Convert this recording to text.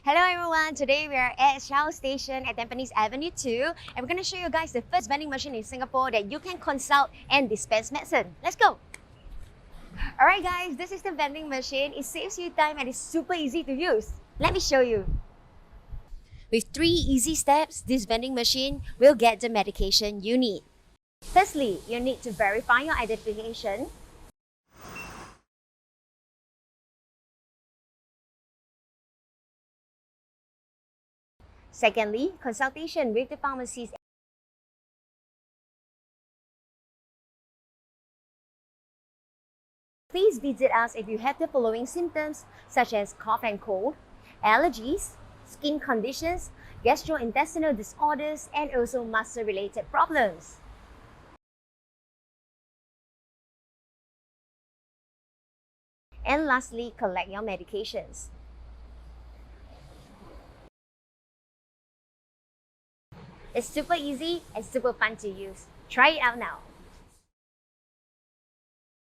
Hello everyone, today we are at Shell Station at Tampines Avenue 2 and we're going to show you guys the first vending machine in Singapore that you can consult and dispense medicine. Let's go! Alright guys, this is the vending machine. It saves you time and it's super easy to use. Let me show you. With 3 easy steps, this vending machine will get the medication you need. Firstly, you need to verify your identification. Secondly, consultation with the pharmacist. Please visit us if you have the following symptoms such as cough and cold, allergies, skin conditions, gastrointestinal disorders, and also muscle-related problems. And lastly, collect your medications. It's super easy and super fun to use. Try it out now.